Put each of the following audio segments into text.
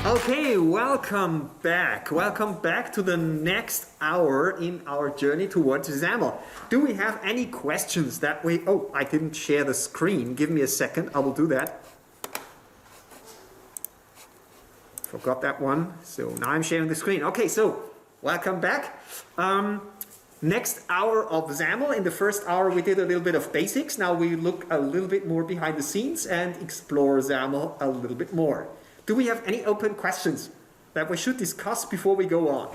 Okay, welcome back. Welcome back to the next hour in our journey towards XAML. Do we have any questions that we... Oh, I didn't share the screen. Give me a second. I will do that. Forgot that one. So now I'm sharing the screen. Okay, so welcome back. Next hour of XAML. In the first hour we did a little bit of basics. Now we look a little bit more behind the scenes and explore XAML a little bit more. Do we have any open questions that we should discuss before we go on?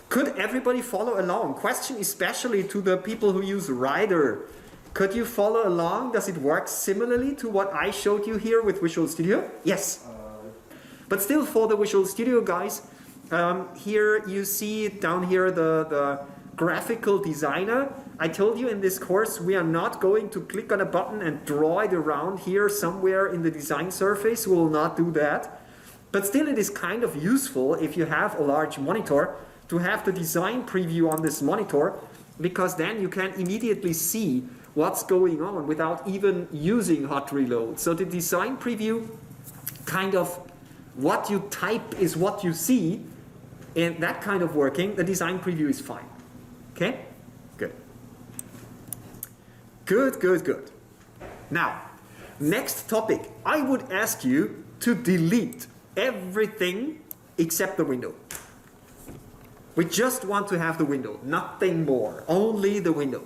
Could everybody follow along? Question especially to the people who use Rider. Could you follow along? Does it work similarly to what I showed you here with Visual Studio? Yes. But still, for the Visual Studio guys, here you see down here the graphical designer. I told you in this course we are not going to click on a button and draw it around here somewhere in the design surface. We will not do that. But still it is kind of useful if you have a large monitor to have the design preview on this monitor, because then you can immediately see what's going on without even using hot reload. So the design preview, kind of what you type is what you see, and that kind of working, the design preview is fine. Okay? Good. Good, good, good. Now, next topic. I would ask you to delete everything except the window. We just want to have the window, nothing more, only the window.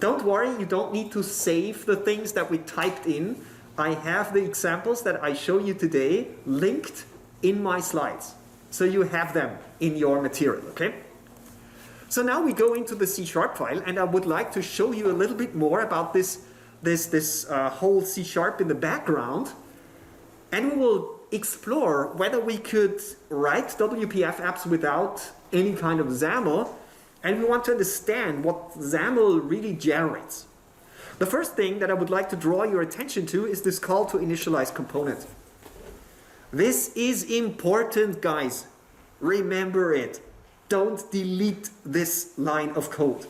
Don't worry, you don't need to save the things that we typed in. I have the examples that I show you today linked in my slides. So you have them in your material, okay? So now we go into the C# file, and I would like to show you a little bit more about this whole C# in the background. And we will explore whether we could write WPF apps without any kind of XAML. And we want to understand what XAML really generates. The first thing that I would like to draw your attention to is this call to initialize component. This is important, guys. Remember it. Don't delete this line of code.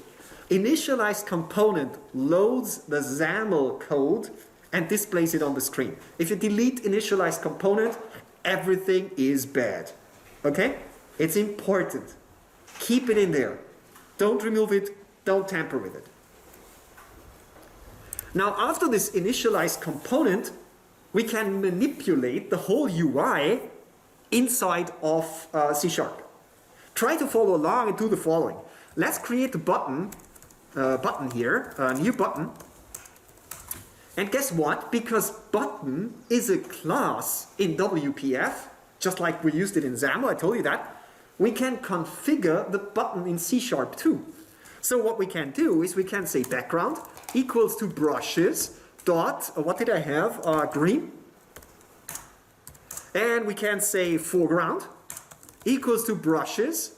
Initialize component loads the XAML code and displays it on the screen. If you delete initialize component, everything is bad. Okay? It's important. Keep it in there. Don't remove it. Don't tamper with it. Now, after this initialize component, we can manipulate the whole UI inside of C#. Try to follow along and do the following. Let's create a button here, a new button. And guess what? Because button is a class in WPF, just like we used it in XAML, I told you that, we can configure the button in C# too. So what we can do is we can say background equals to brushes dot, what did I have? Green. And we can say foreground equals to brushes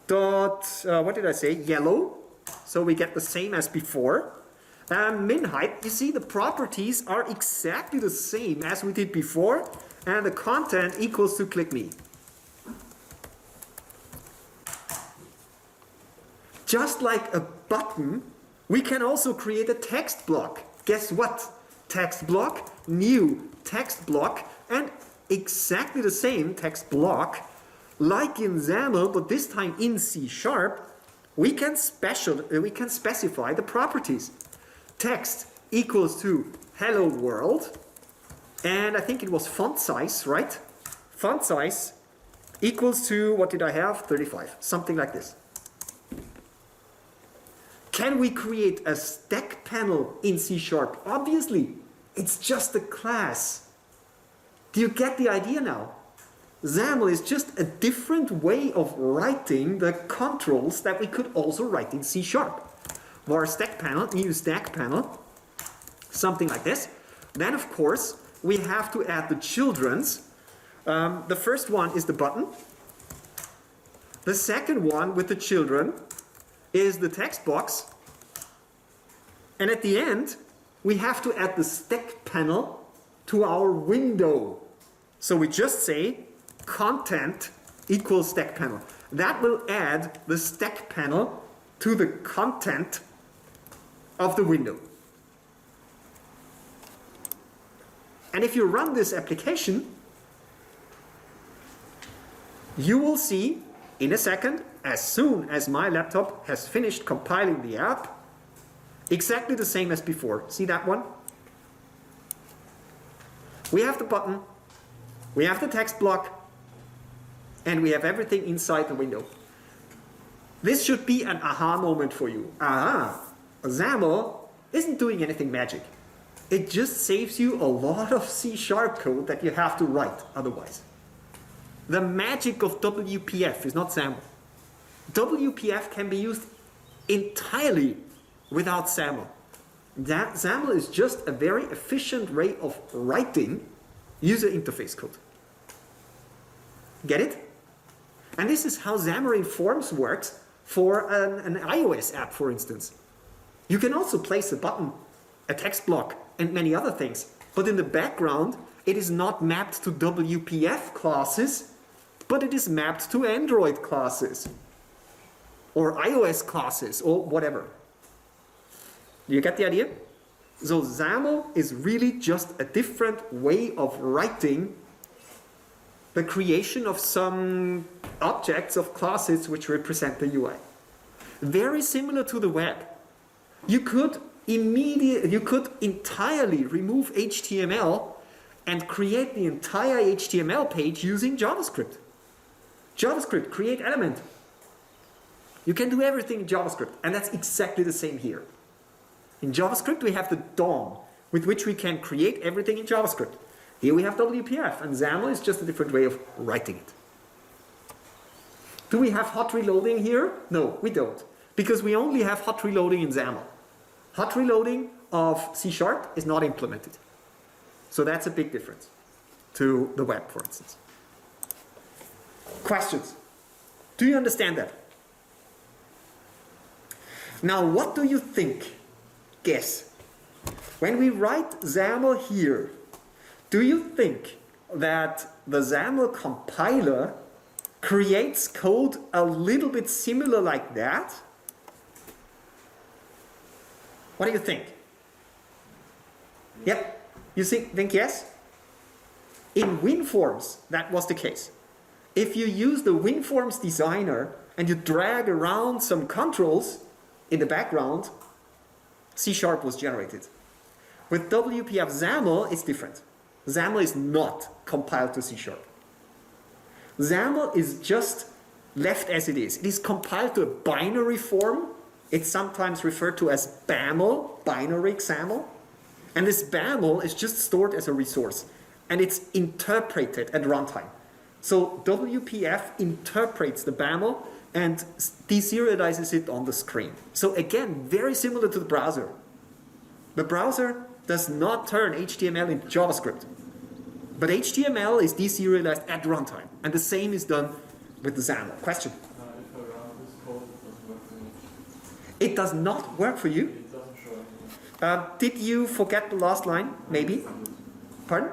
dot, what did I say? Yellow. So we get the same as before. Min height, you see the properties are exactly the same as we did before. And the content equals to click me. Just like a button, we can also create a text block. Guess what? Text block, new text block, and exactly the same text block like in XAML, but this time in C#, we can specify the properties. Text equals to hello world, and I think it was font size, right? Font size equals to, what did I have? 35, something like this. Can we create a stack panel in C#? Obviously, it's just a class. Do you get the idea now? XAML is just a different way of writing the controls that we could also write in C#. Var stack panel, new stack panel, something like this. Then, of course, we have to add the children's. The first one is the button. The second one with the children is the text box. And at the end, we have to add the stack panel to our window. So we just say content equals stack panel. That will add the stack panel to the content of the window. And if you run this application, you will see in a second, as soon as my laptop has finished compiling the app, exactly the same as before. See that one? We have the button, we have the text block, and we have everything inside the window. This should be an aha moment for you. Aha, XAML isn't doing anything magic. It just saves you a lot of C# code that you have to write otherwise. The magic of WPF is not XAML. WPF can be used entirely without XAML. XAML is just a very efficient way of writing user interface code. Get it? And this is how Xamarin Forms works for an iOS app, for instance. You can also place a button, a text block, and many other things. But in the background, it is not mapped to WPF classes, but it is mapped to Android classes, or iOS classes, or whatever. Do you get the idea? So XAML is really just a different way of writing the creation of some objects of classes which represent the UI. Very similar to the web. You could entirely remove HTML and create the entire HTML page using JavaScript. JavaScript, create element. You can do everything in JavaScript, and that's exactly the same here. In JavaScript, we have the DOM, with which we can create everything in JavaScript. Here we have WPF, and XAML is just a different way of writing it. Do we have hot reloading here? No, we don't, because we only have hot reloading in XAML. Hot reloading of C# is not implemented. So that's a big difference to the web, for instance. Questions? Do you understand that? Now, what do you think? Guess. When we write XAML here, do you think that the XAML compiler creates code a little bit similar like that? What do you think? Yep. You think yes? In WinForms, that was the case. If you use the WinForms designer and you drag around some controls in the background, C# was generated. With WPF XAML, it's different. XAML is not compiled to C#. XAML is just left as it is. It is compiled to a binary form. It's sometimes referred to as BAML, binary XAML. And this BAML is just stored as a resource. And it's interpreted at runtime. So WPF interprets the BAML and deserializes it on the screen. So again, very similar to the browser. The browser does not turn HTML into JavaScript. But HTML is deserialized at runtime. And the same is done with the XAML. Question? If I run this code, it doesn't work for me. It does not work for you? It doesn't show anything. Did you forget the last line? Maybe? Pardon?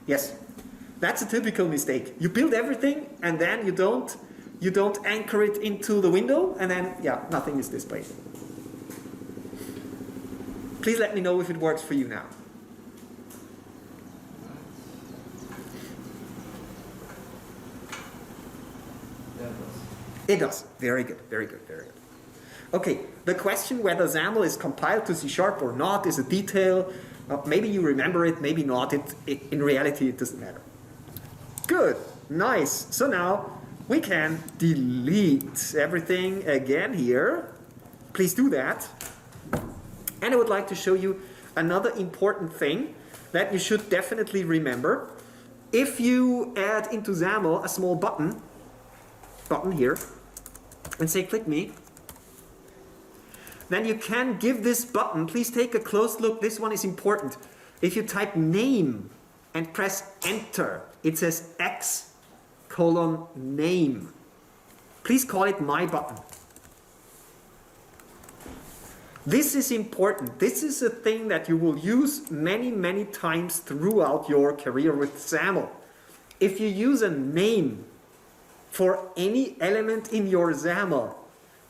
Yes. That's a typical mistake. You build everything and then you don't anchor it into the window, and then, yeah, nothing is displayed. Please let me know if it works for you now. Yeah, it does. It does. Very good, very good, very good. Okay, the question whether XAML is compiled to C# or not is a detail. Maybe you remember it, maybe not. In reality, it doesn't matter. Good, nice. So now we can delete everything again here. Please do that. And I would like to show you another important thing that you should definitely remember. If you add into XAML a small button here, and say click me, then you can give this button, please take a close look, this one is important. If you type name and press enter, it says X:name. Please call it my button. This is important. This is a thing that you will use many, many times throughout your career with XAML. If you use a name for any element in your XAML,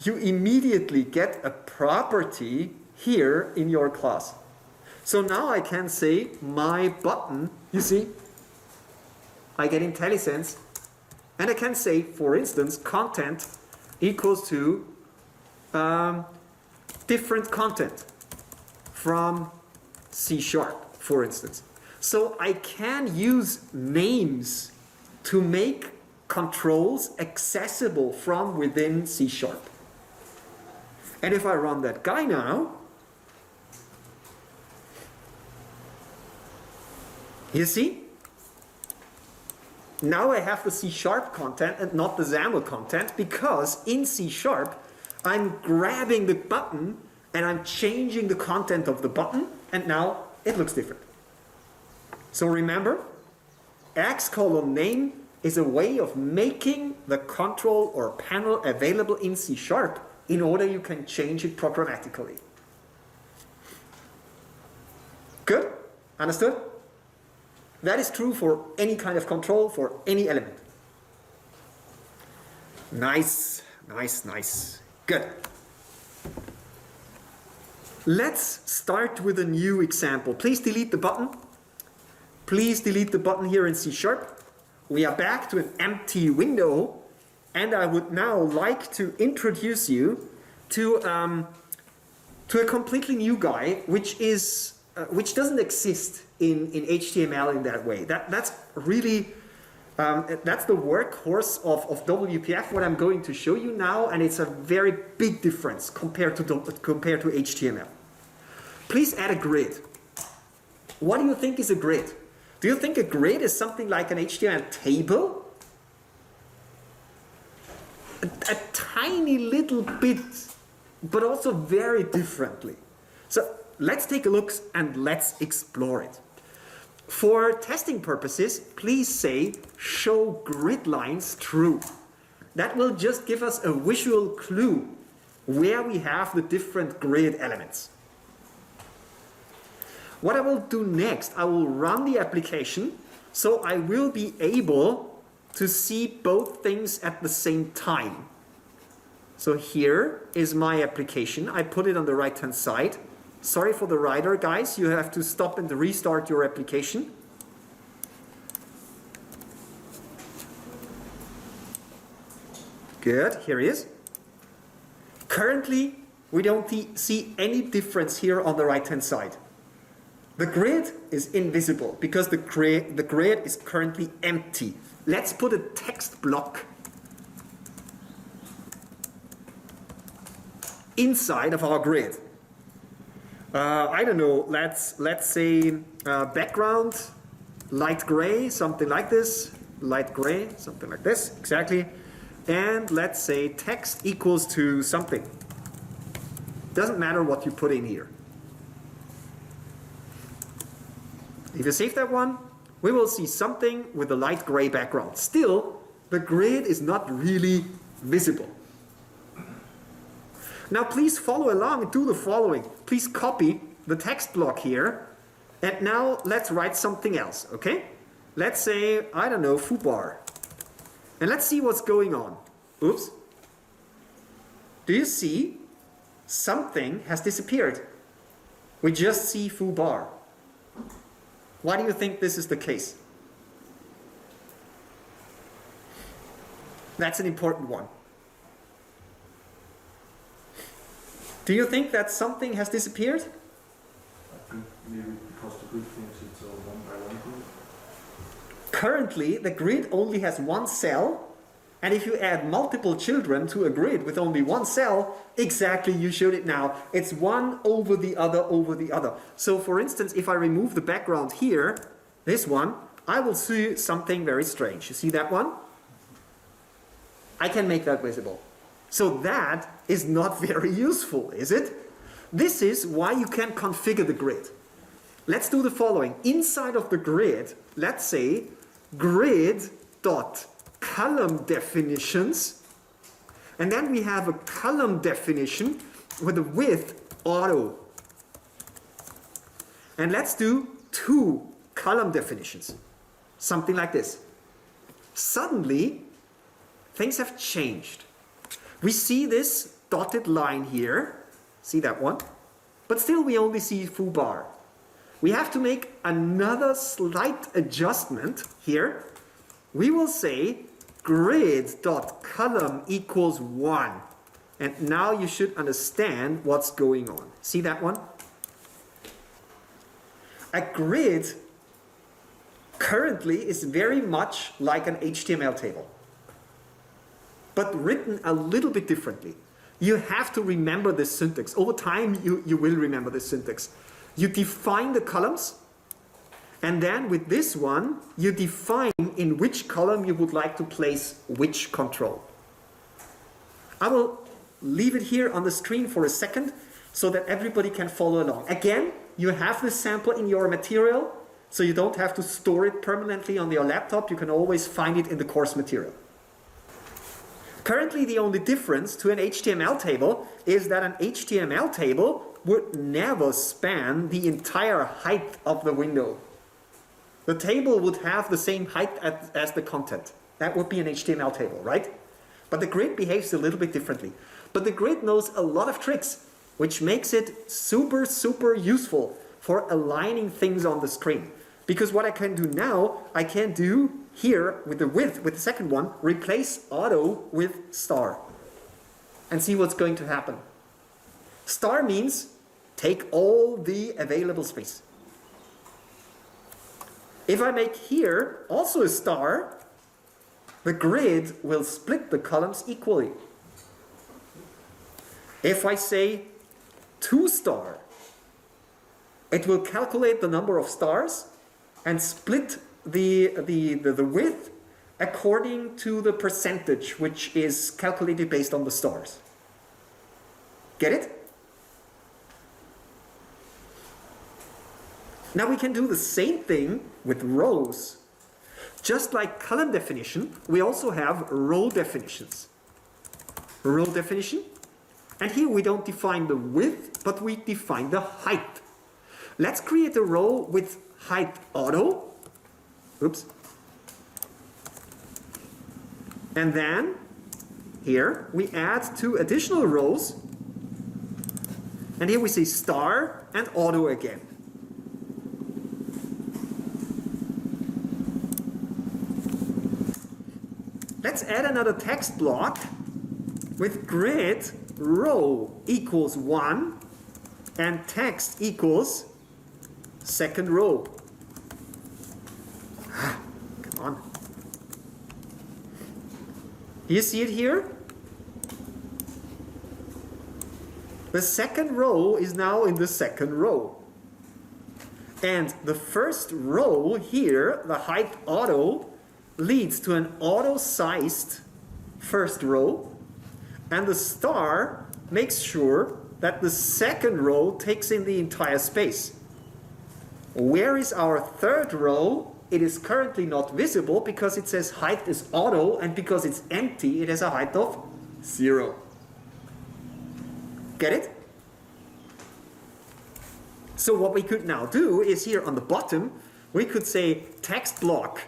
you immediately get a property here in your class. So now I can say my button, you see, I get IntelliSense, and I can say, for instance, content equals to different content from C#, for instance. So I can use names to make controls accessible from within C#. And if I run that guy now, you see? Now I have the C# content and not the XAML content, because in C# I'm grabbing the button and I'm changing the content of the button, and now it looks different. So remember, x:name is a way of making the control or panel available in C# in order you can change it programmatically. Good? Understood? That is true for any kind of control, for any element. Nice, nice, nice. Good. Let's start with a new example. Please delete the button. Please delete the button here in C#. We are back to an empty window, and I would now like to introduce you to a completely new guy, which doesn't exist in HTML in that way. That's really that's the workhorse of WPF, what I'm going to show you now, and it's a very big difference compared to HTML. Please add a grid. What do you think is a grid? Do you think a grid is something like an HTML table? A tiny little bit, but also very differently. So let's take a look and let's explore it. For testing purposes, please say show grid lines true. That will just give us a visual clue where we have the different grid elements. What I will do next, I will run the application, so I will be able to see both things at the same time. So here is my application. I put it on the right-hand side. Sorry for the writer, guys. You have to stop and restart your application. Good, here it is. Currently, we don't see any difference here on the right-hand side. The grid is invisible because the grid is currently empty. Let's put a text block inside of our grid. I don't know, let's say background, light gray, something like this. Light gray, something like this, exactly. And let's say text equals to something. Doesn't matter what you put in here. If you save that one, we will see something with a light gray background. Still, the grid is not really visible. Now please follow along and do the following. Please copy the text block here, and now let's write something else, okay? Let's say, I don't know, foobar. And let's see what's going on. Oops. Do you see? Something has disappeared. We just see foobar. Why do you think this is the case? That's an important one. Do you think that something has disappeared? I think maybe because the grid thinks it's a one-by-one grid. Currently, the grid only has one cell, and if you add multiple children to a grid with only one cell, exactly, you showed it now, it's one over the other over the other. So for instance, if I remove the background here, this one, I will see something very strange. You see that one? I can make that visible. So that is not very useful, is it? This is why you can configure the grid. Let's do the following. Inside of the grid, let's say grid.column definitions, and then we have a column definition with a width auto. And let's do 2 column definitions. Something like this. Suddenly, things have changed. We see this dotted line here. See that one? But still we only see foobar. we have to make another slight adjustment here. We will say grid.column equals 1. And now you should understand what's going on. See that one? A grid currently is very much like an HTML table, but written a little bit differently. You have to remember this syntax. Over time, you will remember this syntax. You define the columns, and then with this one, you define in which column you would like to place which control. I will leave it here on the screen for a second so that everybody can follow along. Again, you have this sample in your material, so you don't have to store it permanently on your laptop. You can always find it in the course material. Currently, the only difference to an HTML table is that an HTML table would never span the entire height of the window. The table would have the same height as the content. That would be an HTML table, right? But the grid behaves a little bit differently. But the grid knows a lot of tricks, which makes it super, super useful for aligning things on the screen. Because what I can do now, I can do here with the width, with the second one, replace auto with star. And see what's going to happen. Star means take all the available space. If I make here also a star, the grid will split the columns equally. If I say 2 star, it will calculate the number of stars and split the width according to the percentage, which is calculated based on the stars. Get it? Now we can do the same thing with rows. Just like column definition, we also have row definitions. Row definition, and here we don't define the width, but we define the height. Let's create a row with height auto. Oops. And then here we add 2 additional rows. And here we say star and auto again. Let's add another text block with grid row equals 1 and text equals second row. Come on. Do you see it here? The second row is now in the second row. And the first row here, the height auto, leads to an auto-sized first row. And the star makes sure that the second row takes in the entire space. Where is our third row? It is currently not visible because it says height is auto, and because it's empty, it has a height of 0. Get it? So what we could now do is here on the bottom, we could say text block,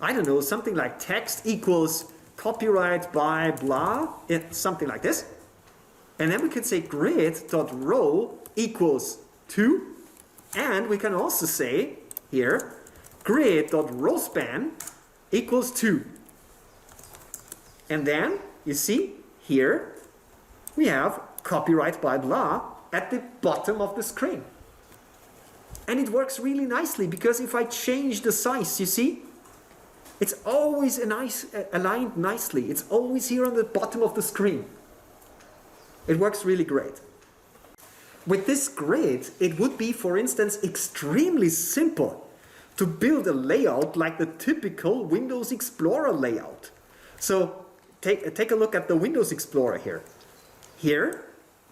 I don't know, something like text equals copyright by blah, something like this. And then we could say grid.row equals 2. And we can also say here grid.rowspan equals 2. And then you see here we have copyright by blah at the bottom of the screen. And it works really nicely because if I change the size, you see, it's always aligned nicely. It's always here on the bottom of the screen. It works really great. With this grid, it would be, for instance, extremely simple to build a layout like the typical Windows Explorer layout. So take a look at the Windows Explorer here. Here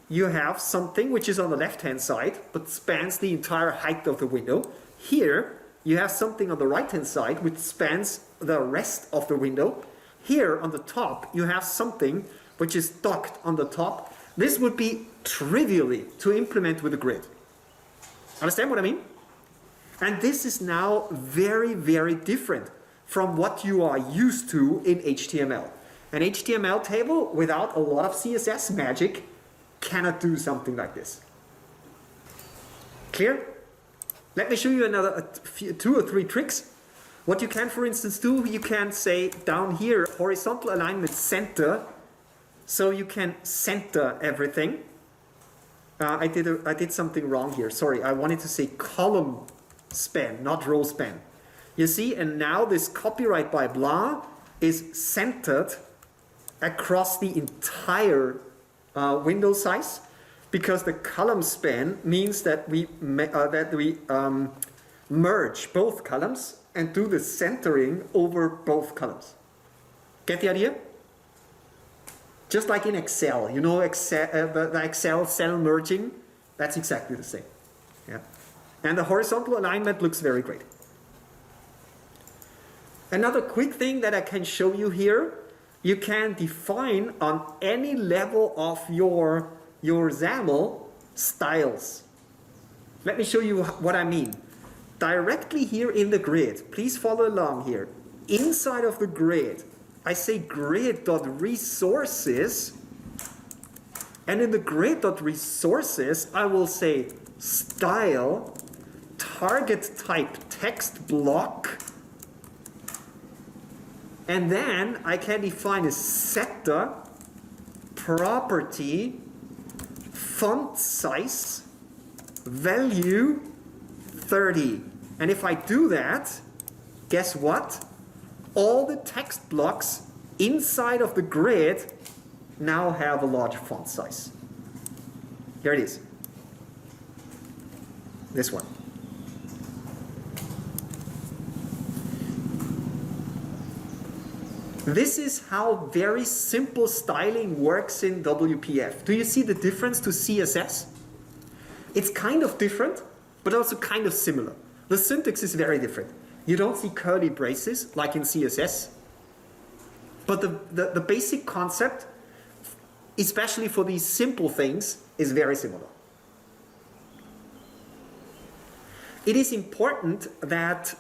you have something which is on the left-hand side but spans the entire height of the window. Here you have something on the right-hand side which spans the rest of the window. Here on the top you have something which is docked on the top. This would be trivially to implement with a grid. Understand what I mean? And this is now very, very different from what you are used to in HTML. An HTML table without a lot of CSS magic cannot do something like this. Clear? Let me show you two or three tricks. What you can, for instance, do, you can say down here, horizontal alignment center, so you can center everything. I did something wrong here. Sorry, I wanted to say column span, not row span. You see, and now this copyright by blah is centered across the entire window size, because the column span means that we merge both columns and do the centering over both columns. Get the idea? Just like in Excel, you know, the Excel cell merging, that's exactly the same. Yeah. And the horizontal alignment looks very great. Another quick thing that I can show you here, you can define on any level of your XAML styles. Let me show you what I mean. Directly here in the grid, please follow along here. Inside of the grid, I say grid.resources, and in the grid.resources, I will say style, target type text block, and then I can define a setter, property, font size, value 30. And if I do that, guess what? All the text blocks inside of the grid now have a larger font size. Here it is. This one. This is how very simple styling works in WPF. Do you see the difference to CSS? It's kind of different, but also kind of similar. The syntax is very different. You don't see curly braces like in CSS, but the basic concept, especially for these simple things, is very similar. It is important that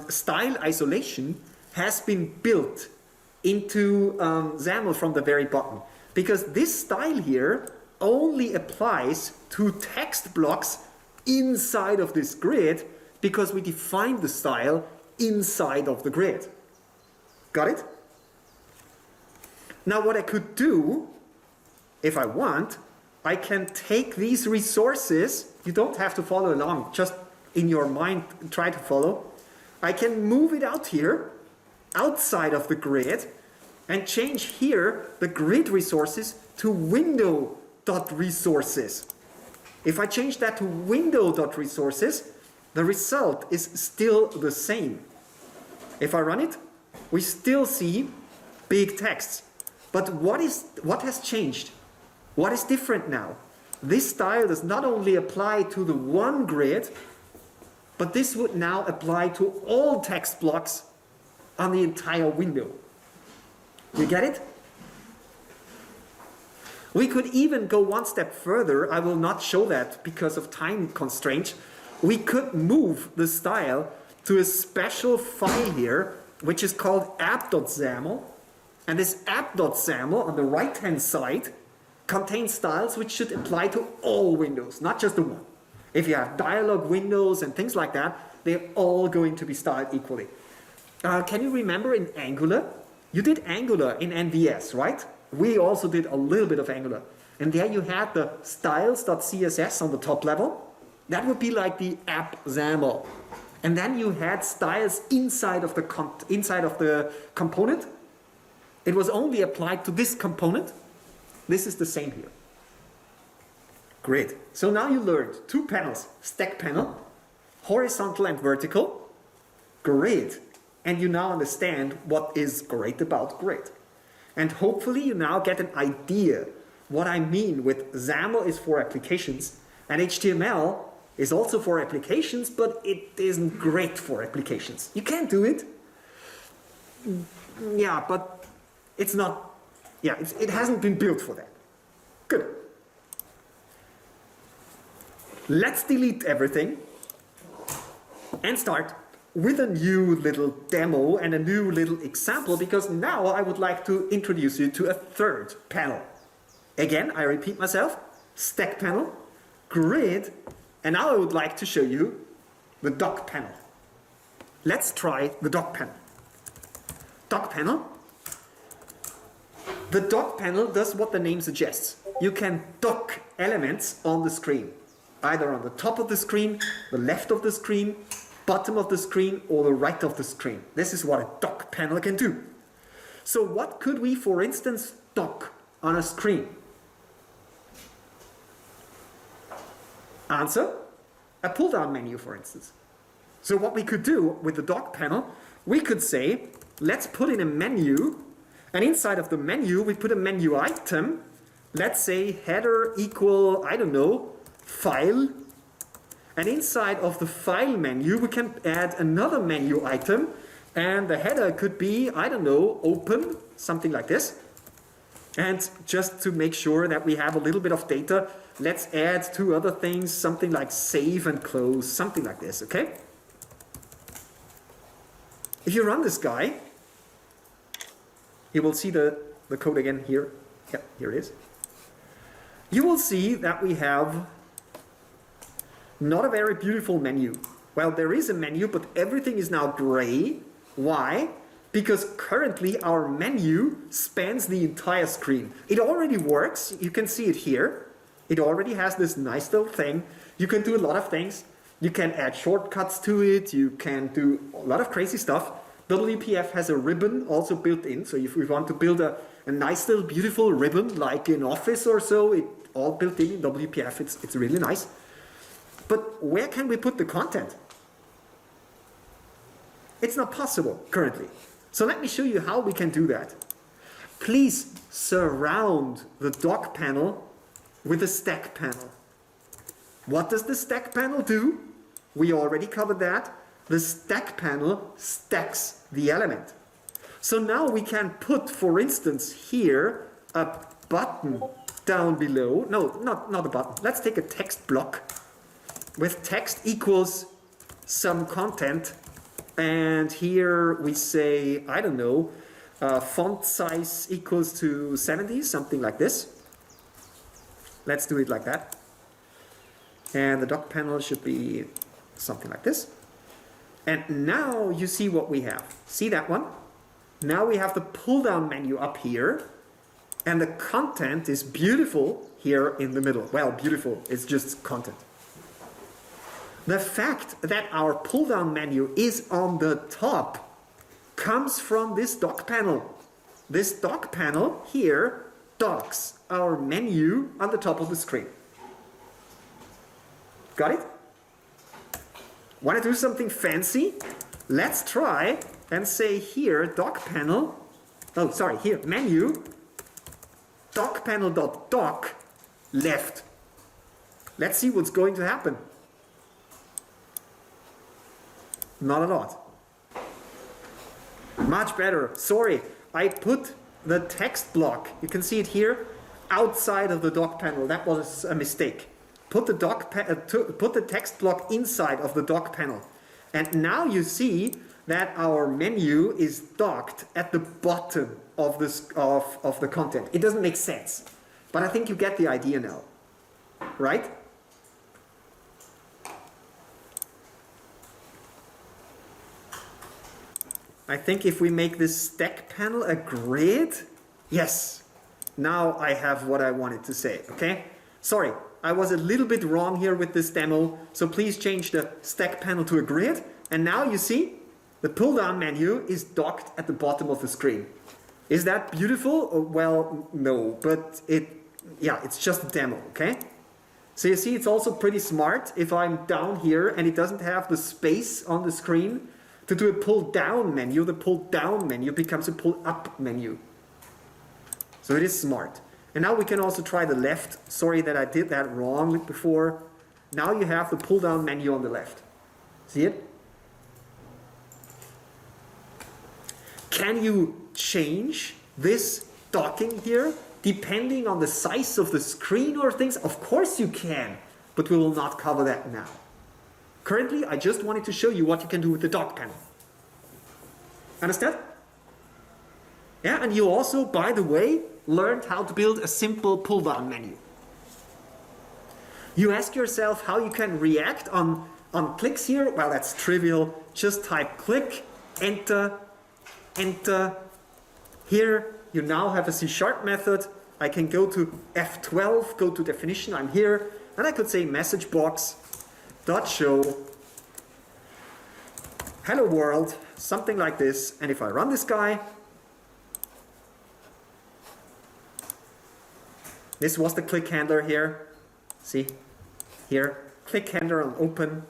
style isolation has been built into XAML from the very bottom, because this style here only applies to text blocks inside of this grid, because we define the style inside of the grid. Got it? Now what I could do, if I want, I can take these resources, you don't have to follow along, just in your mind try to follow. I can move it out here, outside of the grid, and change here the grid resources to window.resources. If I change that to window.resources, the result is still the same. If I run it, we still see big texts. But what has changed? What is different now? This style does not only apply to the one grid, but this would now apply to all text blocks on the entire window. You get it? We could even go one step further. I will not show that because of time constraints. We could move the style to a special file here, which is called app.xaml. And this app.xaml on the right-hand side contains styles which should apply to all windows, not just the one. If you have dialog windows and things like that, they're all going to be styled equally. Can you remember in Angular? You did Angular in NVS, right? We also did a little bit of Angular. And there you had the styles.css on the top level. That would be like the app XAML. And then you had styles inside of the component. It was only applied to this component. This is the same here. Great. So now you learned two panels, stack panel, horizontal and vertical, grid. And you now understand what is great about grid. And hopefully you now get an idea what I mean with XAML is for applications and HTML is also for applications, but it isn't great for applications. You can do it. Yeah, but it's not, yeah, it hasn't been built for that. Good. Let's delete everything and start with a new little demo and a new little example, because now I would like to introduce you to a third panel. Again, I repeat myself, stack panel, grid, and now I would like to show you the dock panel. Let's try the dock panel. Dock panel. The dock panel does what the name suggests. You can dock elements on the screen, either on the top of the screen, the left of the screen, bottom of the screen, or the right of the screen. This is what a dock panel can do. So what could we, for instance, dock on a screen? Answer, a pull-down menu, for instance. So what we could do with the dock panel, we could say, let's put in a menu, and inside of the menu, we put a menu item. Let's say header equal, I don't know, file. And inside of the file menu, we can add another menu item. And the header could be, I don't know, open, something like this. And just to make sure that we have a little bit of data, let's add two other things, something like save and close, something like this, okay? If you run this guy, you will see the code again here. Yep, here it is. You will see that we have not a very beautiful menu. Well, there is a menu, but everything is now gray. Why? Because currently our menu spans the entire screen. It already works. You can see it here. It already has this nice little thing. You can do a lot of things. You can add shortcuts to it. You can do a lot of crazy stuff. WPF has a ribbon also built in. So if we want to build a nice little beautiful ribbon like in Office or so, it all built in WPF. It's really nice. But where can we put the content? It's not possible currently. So let me show you how we can do that. Please surround the dock panel with a stack panel. What does the stack panel do? We already covered that. The stack panel stacks the element. So now we can put, for instance, here a button down below. No, not a button. Let's take a text block with text equals some content. And here we say, I don't know, font size equals to 70, something like this. Let's do it like that. And the dock panel should be something like this. And now you see what we have. See that one? Now we have the pull-down menu up here. And the content is beautiful here in the middle. Well, beautiful, it's just content. The fact that our pull-down menu is on the top comes from this dock panel. This dock panel here docks our menu on the top of the screen. Got it? Want to do something fancy? Let's try and say here dock panel, oh sorry, here menu, dock panel.dock left. Let's see what's going to happen. Not a lot. Much better. Sorry, I put the text block, you can see it here, outside of the dock panel. That was a mistake. Put the text block inside of the dock panel. And now you see that our menu is docked at the bottom of the content. It doesn't make sense, but I think you get the idea now, right? I think if we make this stack panel a grid, yes, now I have what I wanted to say, okay? Sorry, I was a little bit wrong here with this demo, so please change the stack panel to a grid, and now you see the pull-down menu is docked at the bottom of the screen. Is that beautiful? Well, no, but it's just a demo, okay? So you see it's also pretty smart if I'm down here and it doesn't have the space on the screen to do a pull-down menu. The pull-down menu becomes a pull-up menu. So it is smart. And now we can also try the left. Sorry that I did that wrong before. Now you have the pull-down menu on the left. See it? Can you change this docking here depending on the size of the screen or things? Of course you can, but we will not cover that now. Currently, I just wanted to show you what you can do with the dock panel. Understand? Yeah, and you also, by the way, learned how to build a simple pull-down menu. You ask yourself how you can react on on clicks here, well, that's trivial. Just type click, enter, enter. Here you now have a C# method. I can go to F12, go to definition, I'm here, and I could say message box dot show hello world, something like this. And if I run this guy, this was the click handler here. See, here, click handler on open.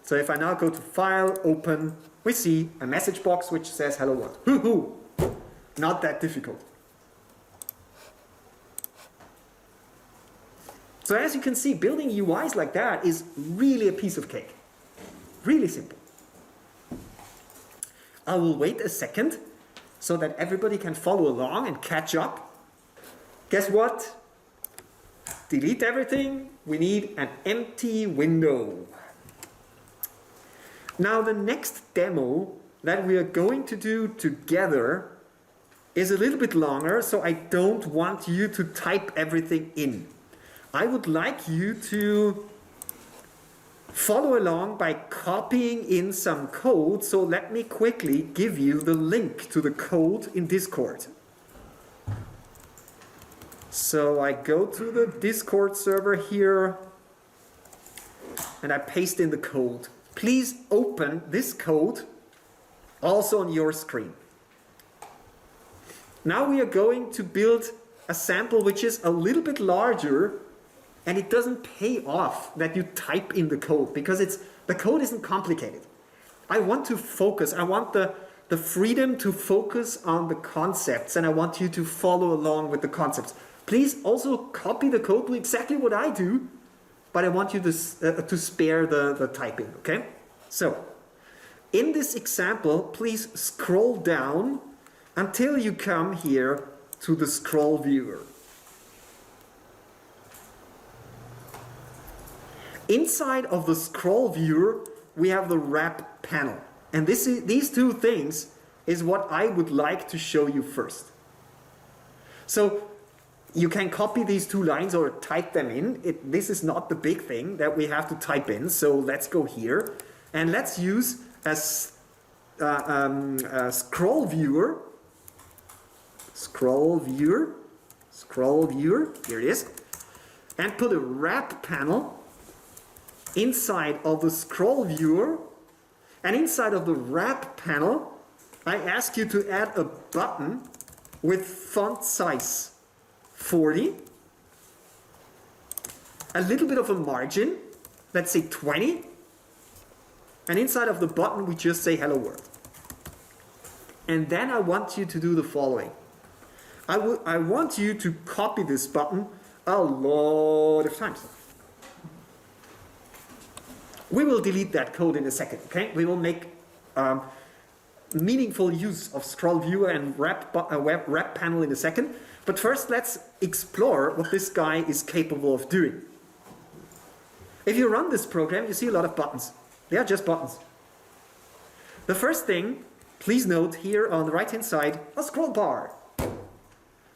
So if I now go to file, open, we see a message box which says hello world. Hoo-hoo! Not that difficult. So as you can see, building UIs like that is really a piece of cake. Really simple. I will wait a second so that everybody can follow along and catch up. Guess what? Delete everything. We need an empty window. Now the next demo that we are going to do together is a little bit longer, so I don't want you to type everything in. I would like you to follow along by copying in some code, so let me quickly give you the link to the code in Discord. So I go to the Discord server here and I paste in the code. Please open this code also on your screen. Now we are going to build a sample which is a little bit larger, and it doesn't pay off that you type in the code because the code isn't complicated. I want to focus. I want the freedom to focus on the concepts, and I want you to follow along with the concepts. Please also copy the code, do exactly what I do, but I want you to spare the typing, okay? So, in this example, please scroll down until you come here to the scroll viewer. Inside of the scroll viewer, we have the wrap panel. And these two things is what I would like to show you first. So you can copy these two lines or type them in. This is not the big thing that we have to type in. So let's go here and let's use a scroll viewer. Scroll viewer, here it is. And put a wrap panel inside of the scroll viewer, and inside of the wrap panel I ask you to add a button with font size 40, a little bit of a margin, let's say 20, and inside of the button we just say hello world. And then I want you to do the following. I want you to copy this button a lot of times. We will delete that code in a second, okay? We will make meaningful use of scroll viewer and wrap panel in a second. But first, let's explore what this guy is capable of doing. If you run this program, you see a lot of buttons. They are just buttons. The first thing, please note here on the right-hand side, a scroll bar.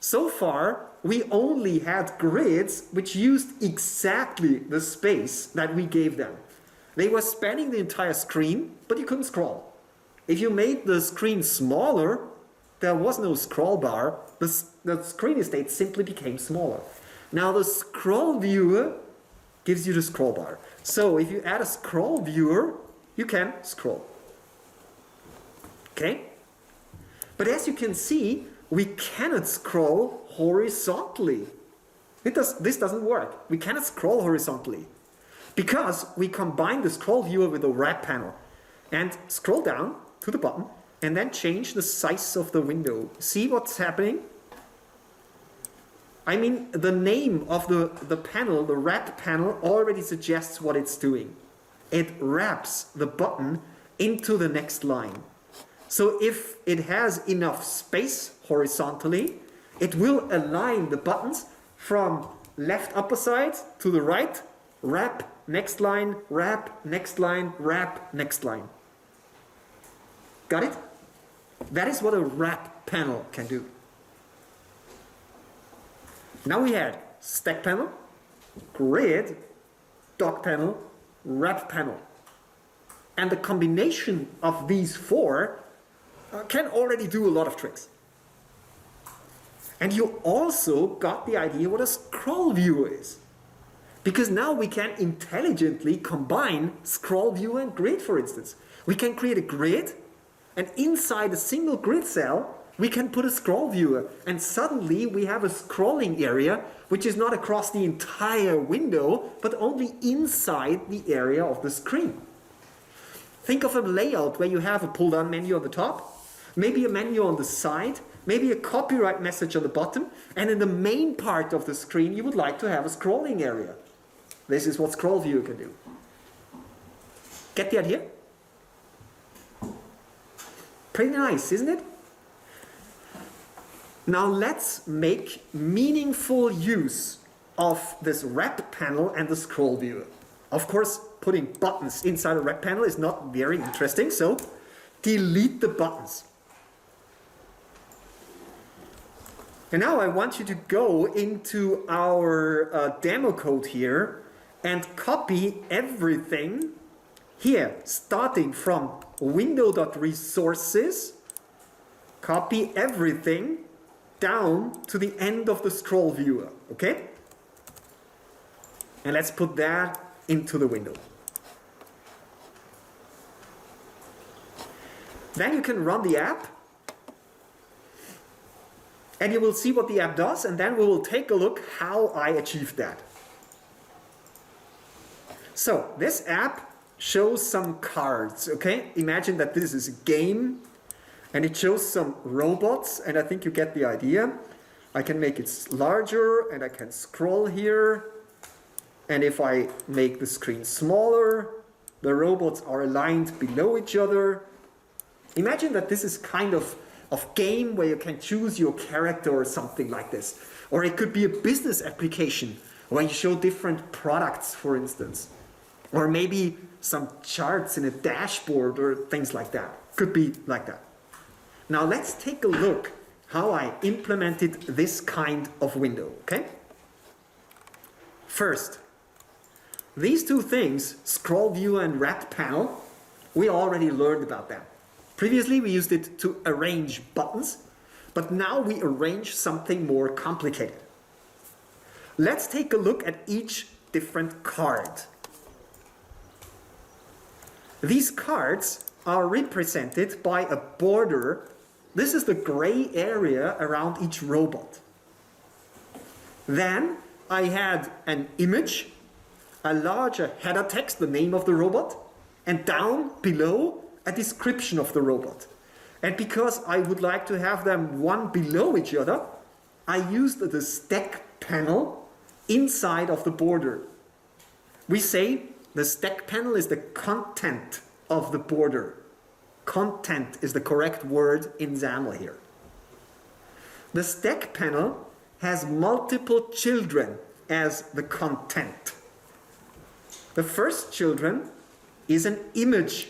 So far, we only had grids which used exactly the space that we gave them. They were spanning the entire screen, but you couldn't scroll. If you made the screen smaller, there was no scroll bar. The screen state simply became smaller. Now the scroll viewer gives you the scroll bar. So if you add a scroll viewer, you can scroll. Okay? But as you can see, we cannot scroll horizontally. This doesn't work. We cannot scroll horizontally because we combine the scroll viewer with the wrap panel and scroll down to the button and then change the size of the window. See what's happening? I mean, the name of the panel, the wrap panel, already suggests what it's doing. It wraps the button into the next line. So if it has enough space horizontally, it will align the buttons from left upper side to the right, wrap, next line, wrap, next line, wrap, next line. Got it? That is what a wrap panel can do. Now we had stack panel, grid, dock panel, wrap panel. And the combination of these four can already do a lot of tricks. And you also got the idea what a scroll view is. Because now we can intelligently combine scroll view and grid, for instance. We can create a grid, and inside a single grid cell, we can put a scroll viewer. And suddenly we have a scrolling area, which is not across the entire window, but only inside the area of the screen. Think of a layout where you have a pull-down menu on the top, maybe a menu on the side, maybe a copyright message on the bottom, and in the main part of the screen you would like to have a scrolling area. This is what scroll view can do. Get the idea? Pretty nice, isn't it? Now let's make meaningful use of this wrap panel and the scroll viewer. Of course, putting buttons inside a wrap panel is not very interesting, so delete the buttons. And now I want you to go into our demo code here and copy everything here, starting from window.resources, copy everything down to the end of the scroll viewer, okay? And let's put that into the window. Then you can run the app, and you will see what the app does, and then we will take a look how I achieved that. So this app shows some cards, okay? Imagine that this is a game, and it shows some robots, and I think you get the idea. I can make it larger, and I can scroll here, and if I make the screen smaller, the robots are aligned below each other. Imagine that this is kind of game where you can choose your character or something like this. Or it could be a business application where you show different products, for instance. Or maybe some charts in a dashboard or things like that. Could be like that. Now let's take a look how I implemented this kind of window, okay? First, these two things, scroll view and wrap panel, we already learned about them. Previously we used it to arrange buttons, but now we arrange something more complicated. Let's take a look at each different card. These cards are represented by a border. This is the gray area around each robot. Then I had an image, a larger header text, the name of the robot, and down below a description of the robot. And because I would like to have them one below each other, I used the stack panel inside of the border. We say the stack panel is the content of the border. Content is the correct word in XAML here. The stack panel has multiple children as the content. The first children is an image.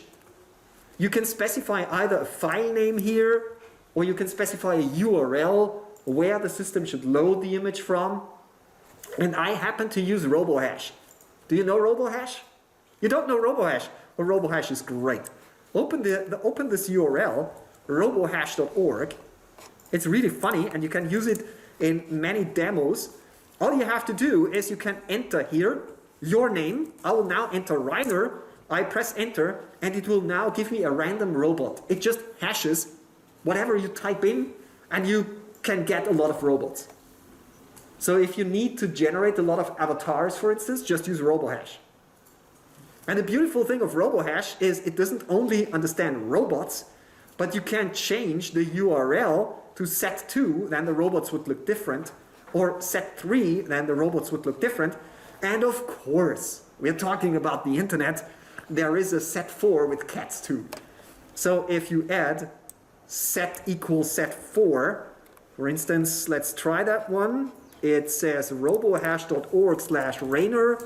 You can specify either a file name here, or you can specify a URL where the system should load the image from. And I happen to use RoboHash. Do you know RoboHash? You don't know RoboHash? Well, RoboHash is great. Open this URL, robohash.org. It's really funny, and you can use it in many demos. All you have to do is you can enter here your name. I will now enter Rainer. I press enter, and it will now give me a random robot. It just hashes whatever you type in, and you can get a lot of robots. So if you need to generate a lot of avatars, for instance, just use RoboHash. And the beautiful thing of RoboHash is it doesn't only understand robots, but you can change the URL to set2, then the robots would look different, or set3, then the robots would look different. And of course, we're talking about the internet, there is a set4 with cats too. So if you add set equals set4, for instance, let's try that one. It says robohash.org/Rainer,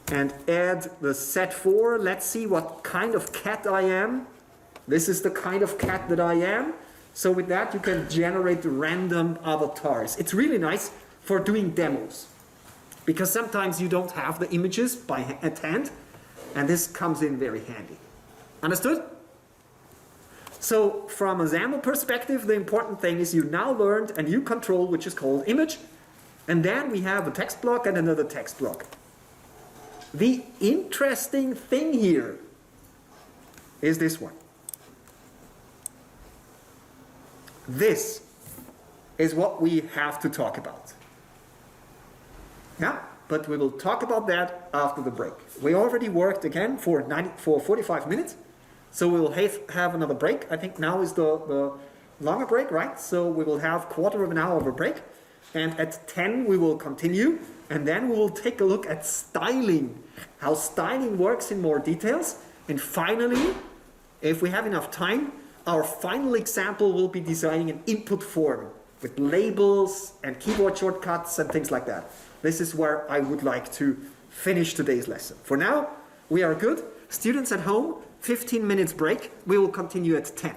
and add the set4. Let's see what kind of cat I am. This is the kind of cat that I am. So with that you can generate random avatars. It's really nice for doing demos, because sometimes you don't have the images at hand, and this comes in very handy. Understood? So from a XAML perspective, the important thing is you now learned a new control which is called image, and then we have a text block and another text block. The interesting thing here is this one. This is what we have to talk about. Yeah, but we will talk about that after the break. We already worked again for 45 minutes. So we will have another break. I think now is the longer break, right? So we will have quarter of an hour of a break. And at 10 we will continue. And then we will take a look at styling. How styling works in more details. And finally, if we have enough time, our final example will be designing an input form with labels and keyboard shortcuts and things like that. This is where I would like to finish today's lesson. For now, we are good. Students at home, 15 minutes break. We will continue at 10.